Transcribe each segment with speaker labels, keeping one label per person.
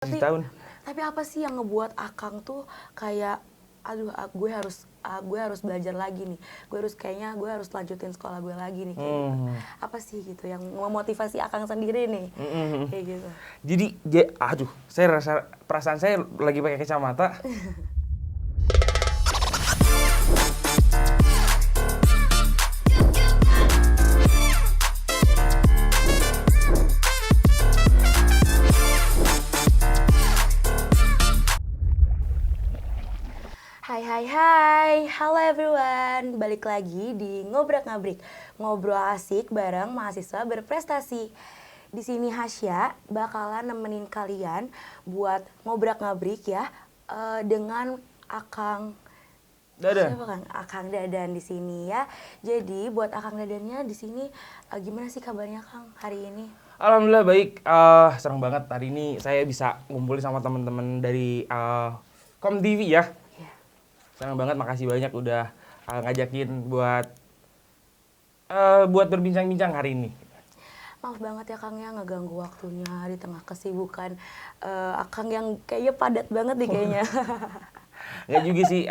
Speaker 1: 7
Speaker 2: Tapi
Speaker 1: tahun.
Speaker 2: tapi apa sih yang ngebuat Akang tuh kayak aduh gue harus belajar lagi nih. Gue harus lanjutin sekolah gue lagi nih kayak gitu. Apa sih gitu yang memotivasi Akang sendiri nih? Kayak gitu.
Speaker 1: Jadi, aduh, saya rasa perasaan saya lagi pakai kacamata.
Speaker 2: Hai, halo everyone. Balik lagi di Ngobrak-ngabrik, ngobrol asik bareng mahasiswa berprestasi. Di sini Hasya bakalan nemenin kalian buat ngobrak-ngabrik ya dengan Akang
Speaker 1: Dadah.
Speaker 2: Siapa kan? Akang Dadan di sini ya. Jadi buat Akang Dadannya di sini gimana sih kabarnya Kang hari ini?
Speaker 1: Alhamdulillah baik. Senang banget hari ini saya bisa ngumpulin sama teman-teman dari Kom TV ya.
Speaker 2: Iya.
Speaker 1: Senang banget, makasih banyak udah ngajakin buat berbincang-bincang hari ini.
Speaker 2: Maaf banget ya Kang ya ngeganggu waktunya di tengah kesibukan Akang yang kayaknya padat banget nih kayaknya.
Speaker 1: Nggak juga sih,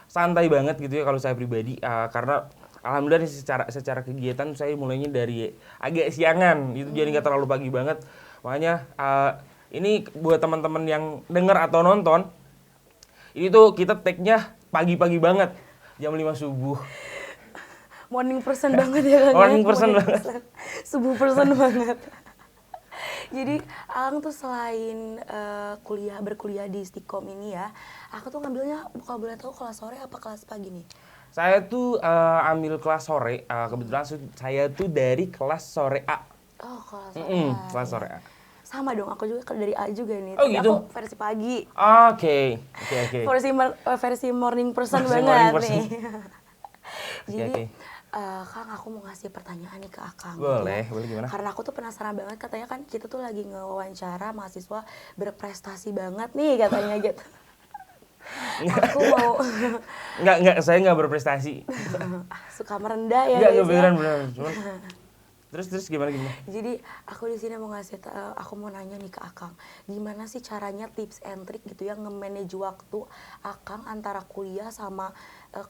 Speaker 1: santai banget gitu ya kalau saya pribadi, karena alhamdulillah nih secara kegiatan saya mulainya dari agak siangan itu, jadi nggak terlalu pagi banget. Makanya ini buat teman-teman yang dengar atau nonton, ini tuh kita take-nya pagi-pagi banget, jam 5 subuh.
Speaker 2: Morning person banget ya Kang.
Speaker 1: Morning person banget.
Speaker 2: Subuh person banget. Jadi Akang tuh selain berkuliah di Stikom ini ya, aku tuh ngambilnya kalau boleh tahu kelas sore apa kelas pagi nih?
Speaker 1: Saya tuh ambil kelas sore, kebetulan saya tuh dari kelas sore A.
Speaker 2: Oh, kelas sore.
Speaker 1: Kelas sore A.
Speaker 2: Sama dong, aku juga dari A juga nih.
Speaker 1: Oh,
Speaker 2: Tapi
Speaker 1: gitu?
Speaker 2: aku versi pagi.
Speaker 1: Oke.
Speaker 2: Versi morning person
Speaker 1: Versi
Speaker 2: banget
Speaker 1: morning person.
Speaker 2: nih. Jadi,
Speaker 1: Oke.
Speaker 2: Kang, aku mau ngasih pertanyaan nih ke Akang.
Speaker 1: Boleh,
Speaker 2: gitu ya.
Speaker 1: boleh, gimana?
Speaker 2: Karena aku tuh penasaran banget, katanya kan kita tuh lagi ngewawancara mahasiswa berprestasi banget nih katanya gitu. Aku mau
Speaker 1: Enggak, saya nggak berprestasi.
Speaker 2: suka merendah ya
Speaker 1: Enggak,
Speaker 2: guys ya.
Speaker 1: beneran. Cuman, terus gimana?
Speaker 2: Jadi aku di sini aku mau nanya nih ke Akang, gimana sih caranya tips and trick gitu ya nge-manage waktu Akang antara kuliah sama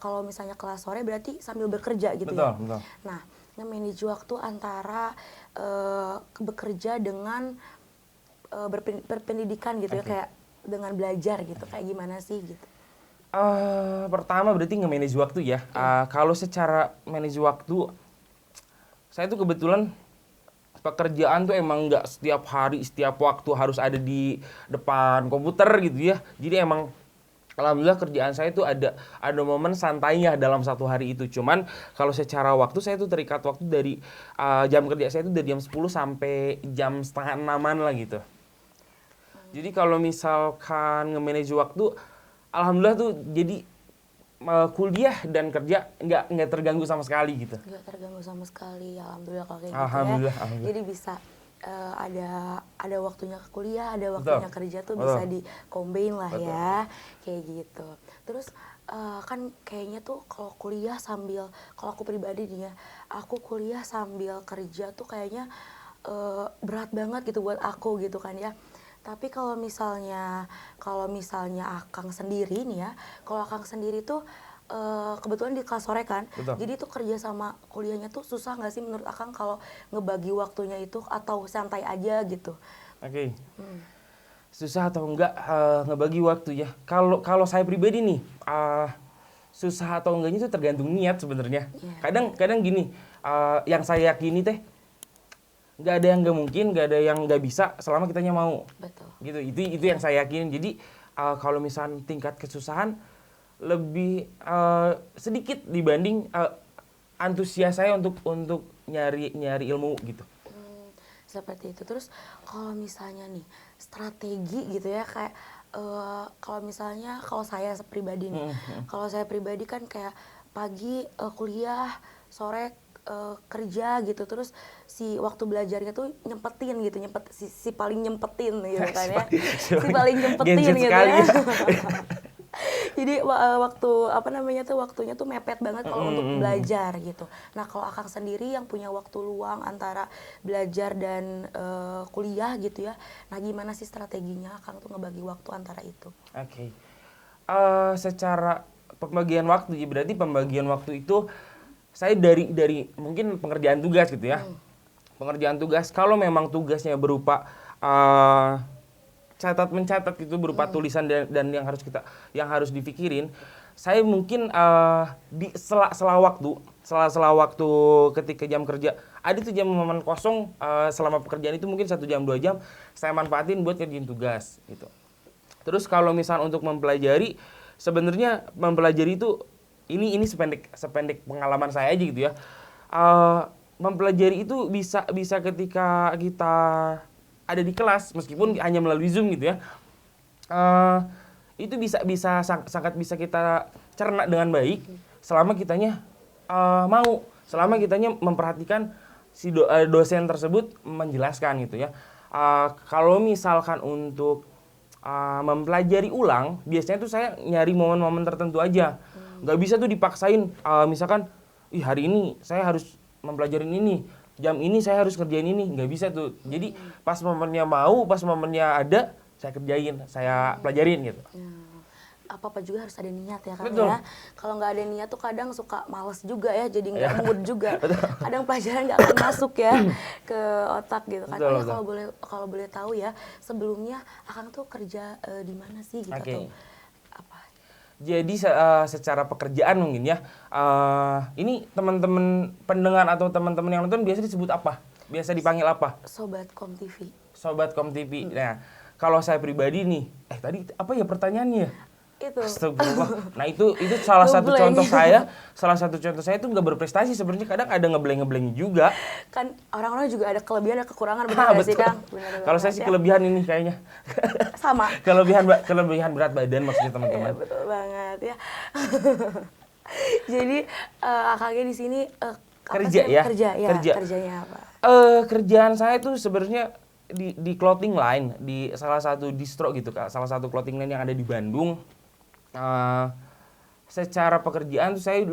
Speaker 2: kalau misalnya kelas sore berarti sambil bekerja gitu ya.
Speaker 1: Betul.
Speaker 2: Nah, nge-manage waktu antara bekerja dengan berpendidikan gitu ya,
Speaker 1: Oke.
Speaker 2: kayak dengan belajar gitu, kayak gimana sih gitu.
Speaker 1: Pertama berarti nge-manage waktu ya. Kalau secara manage waktu, saya tuh kebetulan pekerjaan tuh emang nggak setiap hari, setiap waktu harus ada di depan komputer gitu ya. Jadi emang alhamdulillah kerjaan saya tuh ada momen santainya dalam satu hari itu. Cuman kalau secara waktu saya tuh terikat waktu dari jam kerja saya tuh dari jam 10 sampai jam setengah 6-an lah gitu. Jadi kalau misalkan nge-manage waktu, alhamdulillah tuh jadi kuliah dan kerja nggak terganggu sama sekali gitu.
Speaker 2: Nggak terganggu sama sekali, alhamdulillah kalau kayak
Speaker 1: Alhamdulillah,
Speaker 2: gitu ya.
Speaker 1: alhamdulillah.
Speaker 2: Jadi bisa ada waktunya ke kuliah, ada waktunya kerja tuh bisa di-combine lah ya, kayak gitu. Terus kan kayaknya tuh kalau aku pribadi nih ya, aku kuliah sambil kerja tuh kayaknya berat banget gitu buat aku gitu kan ya. Tapi kalau misalnya Akang sendiri nih ya, kalau Akang sendiri tuh kebetulan di kelas sore kan,
Speaker 1: Betul.
Speaker 2: jadi tuh kerja sama kuliahnya tuh susah nggak sih menurut Akang kalau ngebagi waktunya itu atau santai aja gitu?
Speaker 1: Oke. Susah atau enggak ngebagi waktu ya. Kalau saya pribadi nih, susah atau enggaknya itu tergantung niat sebenarnya.
Speaker 2: Iya.
Speaker 1: Kadang gini, yang saya yakini teh nggak ada yang nggak mungkin, nggak ada yang nggak bisa selama kitanya mau.
Speaker 2: Betul.
Speaker 1: Gitu. Itu yang saya yakinin. Jadi kalau misalnya tingkat kesusahan lebih sedikit dibanding antusias saya untuk nyari ilmu gitu.
Speaker 2: Seperti itu. Terus kalau misalnya nih strategi gitu ya kayak kalau saya pribadi nih, kalau saya pribadi kan kayak pagi kuliah, sore kerja gitu, terus si waktu belajarnya tuh si paling nyempetin gitu kan ya, si paling nyempetin
Speaker 1: Gen Z
Speaker 2: gitu
Speaker 1: sekali
Speaker 2: ya. Jadi waktu apa namanya tuh waktunya tuh mepet banget kalau untuk belajar gitu. Nah kalau Akang sendiri yang punya waktu luang antara belajar dan kuliah gitu ya. Nah gimana sih strateginya Akang tuh ngebagi waktu antara itu?
Speaker 1: Oke. Secara pembagian waktu, ya berarti pembagian waktu itu saya dari mungkin pengerjaan tugas gitu ya. Pengerjaan tugas, kalau memang tugasnya berupa catat mencatat itu berupa tulisan dan yang harus dipikirin, saya mungkin di sela waktu ketika jam kerja ada tuh jam momen kosong selama pekerjaan itu mungkin 1 jam 2 jam saya manfaatin buat kerjain tugas gitu. Terus kalau misal untuk mempelajari, sebenarnya mempelajari itu ini sependek pengalaman saya aja gitu ya. Mempelajari itu bisa ketika kita ada di kelas meskipun hanya melalui Zoom gitu ya. Itu sangat bisa kita cerna dengan baik selama kitanya selama kitanya memperhatikan si dosen tersebut menjelaskan gitu ya. Kalau misalkan untuk mempelajari ulang, biasanya tuh saya nyari momen-momen tertentu aja. Nggak bisa tuh dipaksain, misalkan, hari ini saya harus mempelajarin ini, jam ini saya harus kerjain ini, nggak bisa tuh. Jadi pas momennya pas momennya ada, saya kerjain, saya pelajarin gitu.
Speaker 2: Apa-apa juga harus ada niat ya kan.
Speaker 1: Betul.
Speaker 2: Ya. Kalau nggak ada niat tuh kadang suka males juga ya, jadi nggak mood juga. Kadang pelajaran nggak akan masuk ya ke otak gitu kan.
Speaker 1: Betul,
Speaker 2: Kalau boleh tahu ya, sebelumnya Akang tuh kerja di mana sih gitu atau apa?
Speaker 1: Jadi secara pekerjaan mungkin ya, ini teman-teman pendengar atau teman-teman yang nonton biasa disebut apa? Biasa dipanggil apa?
Speaker 2: Sobat Kom TV.
Speaker 1: Sobat Kom TV. Nah, kalau saya pribadi nih, tadi apa ya pertanyaannya?
Speaker 2: Itu.
Speaker 1: Astagfirullah. Nah itu salah satu contoh saya. Salah satu contoh saya itu nggak berprestasi. Sebenarnya kadang ada ngebleng juga.
Speaker 2: Kan orang-orang juga ada kelebihan dan kekurangan, benar nggak sih Kang?
Speaker 1: Kalau saya sih kelebihan ini kayaknya.
Speaker 2: Sama.
Speaker 1: kelebihan berat badan maksudnya teman-teman.
Speaker 2: Iya, betul banget ya. Jadi Akangnya di sini kerjanya apa?
Speaker 1: Kerjaan saya tuh sebenarnya di clothing line, di salah satu distro gitu Kak. Salah satu clothing line yang ada di Bandung. Secara pekerjaan tuh saya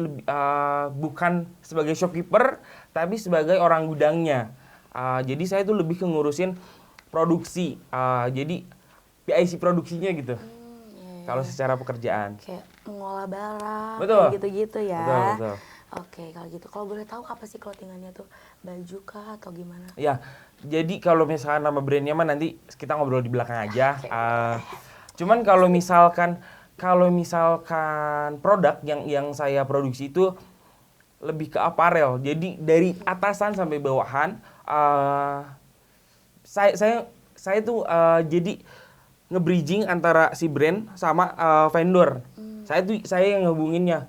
Speaker 1: bukan sebagai shopkeeper, tapi sebagai orang gudangnya. Jadi saya tuh lebih ngurusin produksi. Jadi PIC produksinya gitu. Kalau secara pekerjaan.
Speaker 2: Kayak mengolah barang,
Speaker 1: betul.
Speaker 2: Kayak gitu-gitu ya.
Speaker 1: Betul.
Speaker 2: Oke, kalau gitu. Kalau boleh tahu apa sih clothingannya tuh? Baju kah atau gimana?
Speaker 1: Ya, jadi kalau misalkan nama brandnya mah nanti kita ngobrol di belakang aja. Cuman kalau misalkan produk yang saya produksi itu lebih ke aparel. Jadi dari atasan sampai bawahan, saya tuh jadi nge-bridging antara si brand sama vendor. Saya yang ngehubunginnya.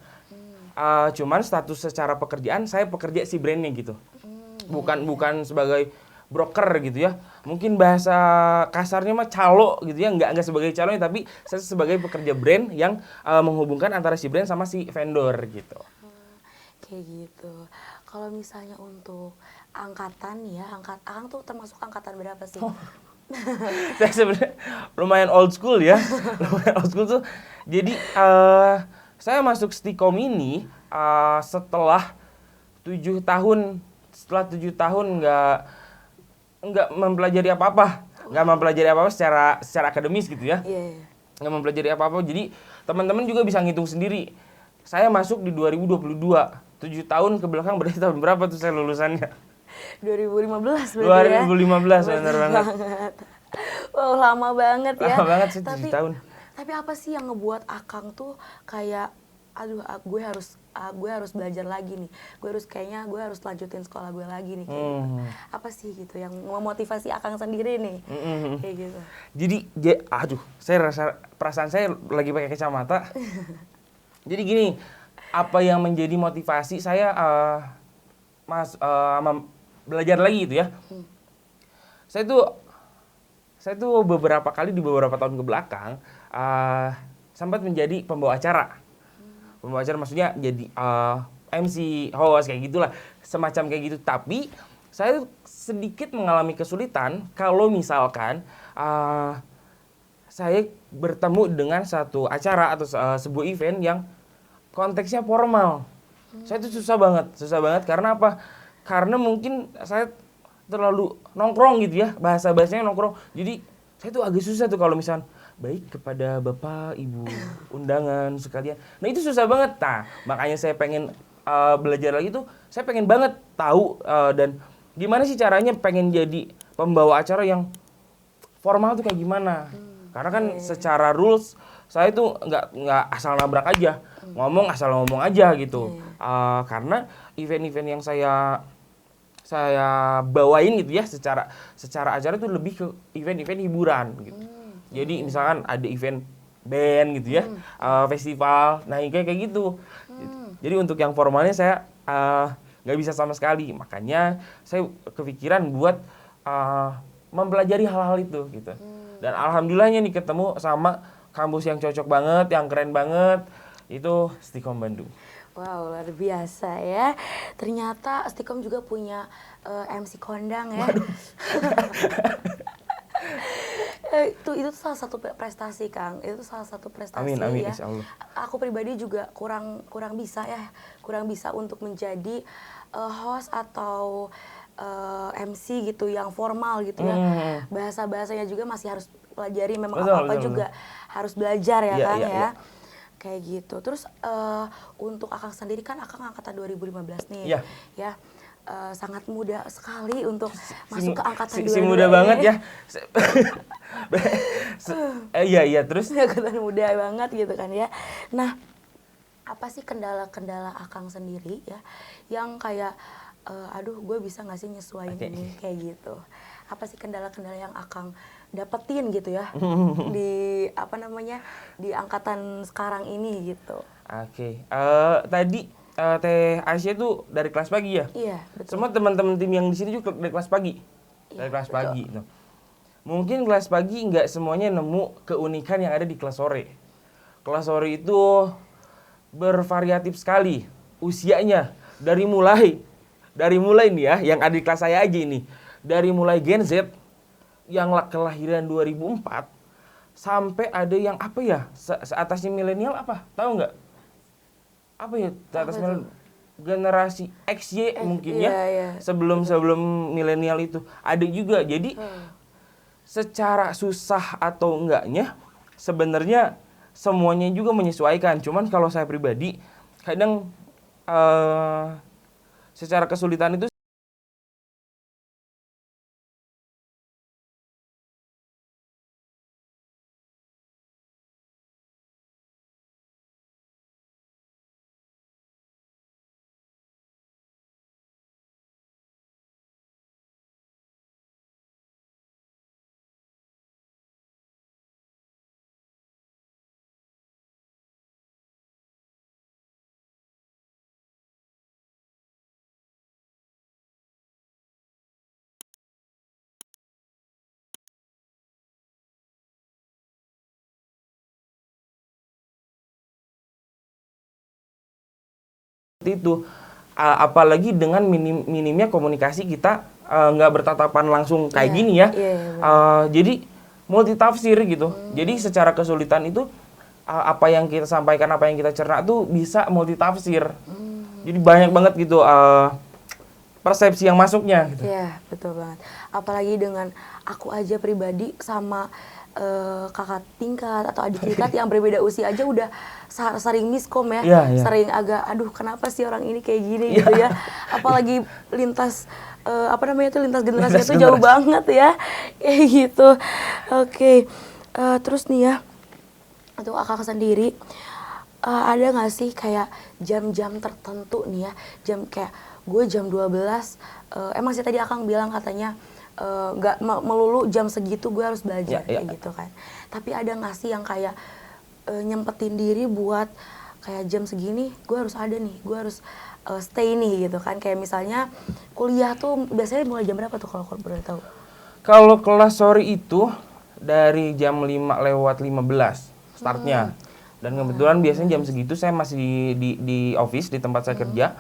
Speaker 1: Cuman status secara pekerjaan saya pekerja si brandnya gitu. Bukan sebagai broker gitu ya. Mungkin bahasa kasarnya mah calo gitu ya, nggak sebagai calonya, tapi saya sebagai pekerja brand yang menghubungkan antara si brand sama si vendor gitu.
Speaker 2: Kayak gitu. Kalau misalnya untuk angkatan ya, Akang tuh termasuk angkatan berapa sih?
Speaker 1: Saya sebenarnya lumayan old school ya. Lumayan old school tuh. Jadi saya masuk Stikom ini setelah 7 tahun nggak mempelajari apa-apa. Nggak mempelajari apa-apa secara akademis gitu ya. Nggak mempelajari apa-apa. Jadi teman-teman juga bisa ngitung sendiri. Saya masuk di 2022. 7 tahun ke belakang berarti tahun berapa tuh saya lulusannya?
Speaker 2: 2015 berarti ya?
Speaker 1: 2015, benar banget.
Speaker 2: Wow, lama banget ya.
Speaker 1: Lama banget sih, 7 tahun.
Speaker 2: Tapi apa sih yang ngebuat Akang tuh kayak, aduh gue harus belajar lagi nih. Gue harus lanjutin sekolah gue lagi nih. Kayak gitu. Apa sih gitu yang memotivasi Akang sendiri nih? Kayak gitu.
Speaker 1: Jadi, saya rasa perasaan saya lagi pakai kacamata. Jadi gini, apa yang menjadi motivasi saya belajar lagi gitu ya. Saya tuh beberapa kali di beberapa tahun ke belakang sempat menjadi pembawa acara. Pembawa acara maksudnya jadi MC, host kayak gitulah, semacam kayak gitu. Tapi saya sedikit mengalami kesulitan kalau misalkan saya bertemu dengan satu acara atau sebuah event yang konteksnya formal. Saya itu susah banget karena apa? Karena mungkin saya terlalu nongkrong gitu ya, bahasanya nongkrong. Jadi saya tuh agak susah tuh kalau misalnya baik kepada Bapak, Ibu, undangan sekalian. Nah itu susah banget. Nah makanya saya pengen belajar lagi tuh, saya pengen banget tahu dan gimana sih caranya pengen jadi pembawa acara yang formal tuh kayak gimana. Karena kan secara rules saya tuh nggak asal nabrak aja, ngomong asal ngomong aja gitu. Karena event-event yang saya bawain gitu ya secara acara tuh lebih ke event-event hiburan gitu. Jadi misalkan ada event band gitu ya, festival, nah kayak gitu. Jadi untuk yang formalnya saya nggak bisa sama sekali. Makanya saya kepikiran buat mempelajari hal-hal itu gitu. Dan alhamdulillahnya nih ketemu sama kampus yang cocok banget, yang keren banget, itu Stikom Bandung.
Speaker 2: Wow, luar biasa ya. Ternyata Stikom juga punya MC kondang ya. Itu salah satu prestasi, Kang. Itu salah satu prestasi.
Speaker 1: Amin,
Speaker 2: ya.
Speaker 1: insya Allah.
Speaker 2: Aku pribadi juga kurang bisa untuk menjadi host atau MC gitu yang formal gitu ya. Bahasa-bahasanya juga masih harus pelajari, memang apa-apa juga harus belajar ya, Kang ya. Kayak gitu. Terus untuk Akang sendiri kan Akang angkatan 2015 nih. Ya. Sangat muda sekali untuk masuk ke angkatan 22.
Speaker 1: Si muda banget ya. Iya, terus
Speaker 2: Angkatan muda banget gitu kan ya. Nah, apa sih kendala-kendala Akang sendiri ya yang kayak aduh gue bisa nggak sih nyesuaiin ini kayak gitu. Apa sih kendala-kendala yang Akang dapetin gitu ya di di angkatan sekarang ini gitu.
Speaker 1: Oke. Tadi Teh Aisyah tuh dari kelas pagi ya?
Speaker 2: Iya, betul.
Speaker 1: Semua teman-teman tim yang di sini juga dari kelas pagi. Dari kelas pagi. Nah, mungkin kelas pagi nggak semuanya nemu keunikan yang ada di kelas sore. Kelas sore itu bervariatif sekali usianya dari mulai nih ya, yang ada di kelas saya aja ini. Dari mulai Gen Z yang kelahiran 2004 sampai ada yang apa ya? Seatasnya milenial apa? Tahu nggak? Apa ya? Seatas generasi XY mungkin ya. Sebelum milenial itu ada juga. Jadi secara susah atau enggaknya sebenarnya semuanya juga menyesuaikan. Cuman kalau saya pribadi kadang secara kesulitan itu itu apalagi dengan minimnya komunikasi kita nggak bertatapan langsung kayak gini ya. Jadi multitafsir gitu. Jadi secara kesulitan itu apa yang kita sampaikan, apa yang kita cerna tuh bisa multitafsir. Jadi banyak banget gitu persepsi yang masuknya gitu.
Speaker 2: Iya, betul banget. Apalagi dengan aku aja pribadi sama kakak tingkat atau adik tingkat yang berbeda usia aja udah sering miskom ya. Sering agak aduh kenapa sih orang ini kayak gini gitu ya. Apalagi lintas lintas generasi itu jauh banget ya. Kayak gitu. Oke. Terus nih ya untuk Akang sendiri ada nggak sih kayak jam-jam tertentu nih ya, jam kayak gue jam 12 emang sih tadi Akang bilang katanya nggak melulu jam segitu gue harus belajar kayak gitu kan, tapi ada nggak sih yang kayak nyempetin diri buat kayak jam segini gue harus ada nih, gue harus stay nih gitu kan, kayak misalnya kuliah tuh biasanya mulai jam berapa tuh kalau boleh tahu?
Speaker 1: Kalau kelas sore itu dari jam 5:15 startnya. Dan kebetulan biasanya jam segitu saya masih di office, di tempat saya kerja.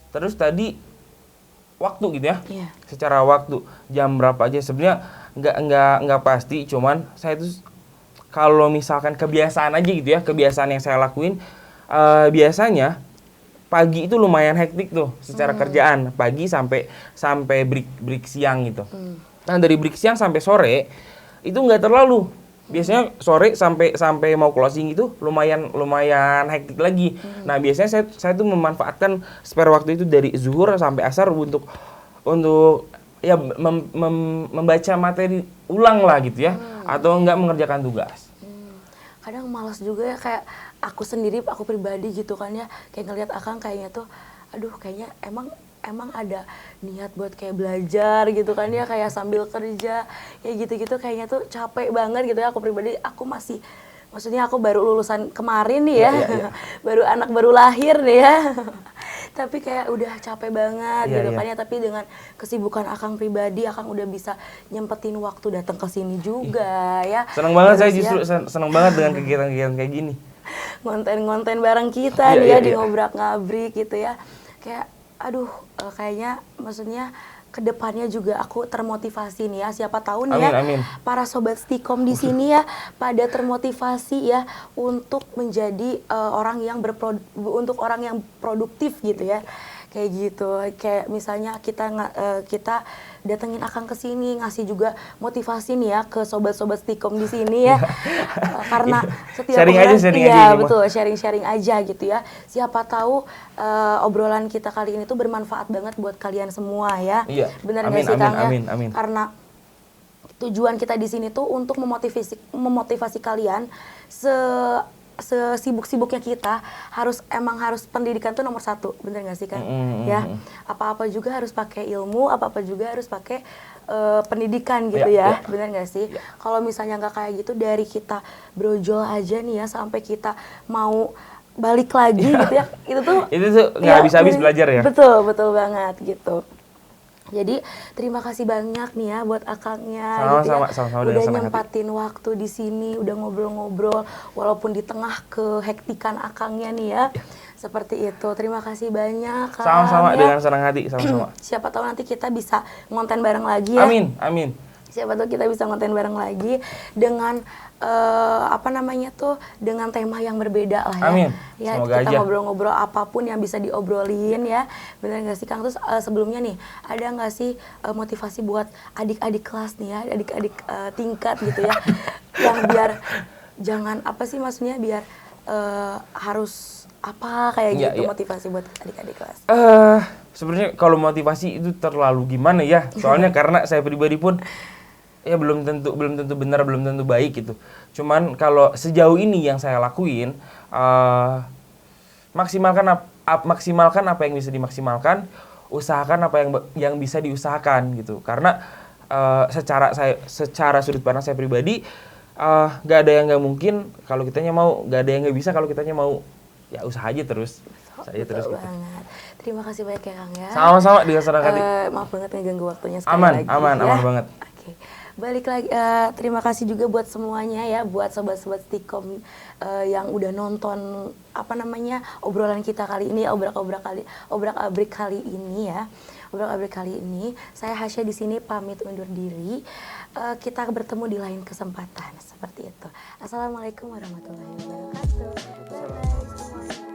Speaker 1: Terus tadi waktu gitu ya. Secara waktu jam berapa aja sebenarnya nggak pasti, cuman saya tuh kalau misalkan kebiasaan aja gitu ya, kebiasaan yang saya lakuin biasanya pagi itu lumayan hektik tuh secara kerjaan, pagi sampai break siang gitu. Nah, dari break siang sampai sore itu nggak terlalu. Biasanya sore sampai mau closing itu lumayan hektik lagi. Nah, biasanya saya tuh memanfaatkan spare waktu itu dari zuhur sampai asar untuk ya membaca materi ulang lah gitu ya, atau enggak mengerjakan tugas.
Speaker 2: Kadang malas juga ya, kayak aku sendiri, aku pribadi gitu kan ya, kayak ngelihat Akang kayaknya tuh, aduh kayaknya emang ada niat buat kayak belajar gitu kan ya, kayak sambil kerja kayak gitu-gitu, kayaknya tuh capek banget gitu ya. Aku pribadi, maksudnya aku baru lulusan kemarin nih ya, baru lahir nih ya. Tapi kayak udah capek banget gitu kan ya. Tapi dengan kesibukan Akang pribadi, Akang udah bisa nyempetin waktu datang ke sini juga ya.
Speaker 1: Senang banget. Terus saya justru senang banget dengan kegiatan-kegiatan kayak gini.
Speaker 2: Ngonten bareng kita nih ya, di ngobrak-ngabrik gitu ya. Kayak aduh, kayaknya maksudnya kedepannya juga aku termotivasi nih ya. Siapa tahu nih
Speaker 1: amin.
Speaker 2: Para sobat Stikom di sini ya pada termotivasi ya untuk menjadi orang yang produktif gitu ya. Kayak gitu, kayak misalnya kita datengin Akang ke sini, ngasih juga motivasi nih ya ke sobat-sobat Stikom di sini ya. Karena setiap
Speaker 1: sharing
Speaker 2: orang,
Speaker 1: aja
Speaker 2: betul, sharing aja gitu ya. Siapa tahu obrolan kita kali ini tuh bermanfaat banget buat kalian semua ya.
Speaker 1: Iya.
Speaker 2: Benar nggak sih Kang ya?
Speaker 1: Amin.
Speaker 2: Karena tujuan kita di sini tuh untuk memotivasi kalian sesibuk-sibuknya kita, harus pendidikan tuh nomor 1, bener nggak sih Kang? Ya, apa-apa juga harus pakai ilmu, apa-apa juga harus pakai pendidikan gitu ya, bener nggak sih? Kalau misalnya nggak kayak gitu, dari kita brojol aja nih ya sampai kita mau balik lagi gitu ya, itu tuh
Speaker 1: nggak habis-habis belajar ya.
Speaker 2: Betul banget gitu. Jadi terima kasih banyak nih ya buat Akangnya
Speaker 1: sama
Speaker 2: udah nyempatin waktu di sini, udah ngobrol-ngobrol walaupun di tengah kehektikan Akangnya nih ya. Seperti itu. Terima kasih banyak Kang.
Speaker 1: Sama-sama
Speaker 2: ya.
Speaker 1: Dengan senang hati, sama-sama.
Speaker 2: Siapa tahu nanti kita bisa ngonten bareng lagi ya.
Speaker 1: Amin.
Speaker 2: Siapa tahu kita bisa ngonten bareng lagi dengan dengan tema yang berbeda lah ya.
Speaker 1: Amin.
Speaker 2: Ya,
Speaker 1: Semoga
Speaker 2: kita
Speaker 1: aja.
Speaker 2: Ngobrol-ngobrol apapun yang bisa diobrolin ya. Benar nggak sih Kang? Terus sebelumnya nih, ada nggak sih motivasi buat adik-adik kelas nih ya, adik-adik tingkat gitu ya, yang biar jangan biar harus apa kayak gitu, motivasi buat adik-adik kelas.
Speaker 1: Sebenarnya kalau motivasi itu terlalu gimana ya? Soalnya karena saya pribadi pun ya belum tentu benar, belum tentu baik gitu. Cuman kalau sejauh ini yang saya lakuin, maksimalkan apa yang bisa dimaksimalkan, usahakan apa yang bisa diusahakan gitu. Karena secara sudut pandang saya pribadi, nggak ada yang nggak mungkin kalau kitanya mau, nggak ada yang nggak bisa kalau kitanya mau. Ya usaha aja terus.
Speaker 2: Betul banget. Terima kasih banyak ya Kang ya.
Speaker 1: Sama-sama, dengan senang hati.
Speaker 2: Maaf banget ngeganggu waktunya sekali lagi.
Speaker 1: Aman banget.
Speaker 2: Oke. Balik lagi, terima kasih juga buat semuanya ya, buat sobat-sobat Stikom yang udah nonton obrolan kita kali ini, obrak-abrik kali ini ya. Obrak-abrik kali ini, saya Hasya di sini pamit undur diri. Kita bertemu di lain kesempatan seperti itu. Assalamualaikum warahmatullahi wabarakatuh. Bye-bye semuanya.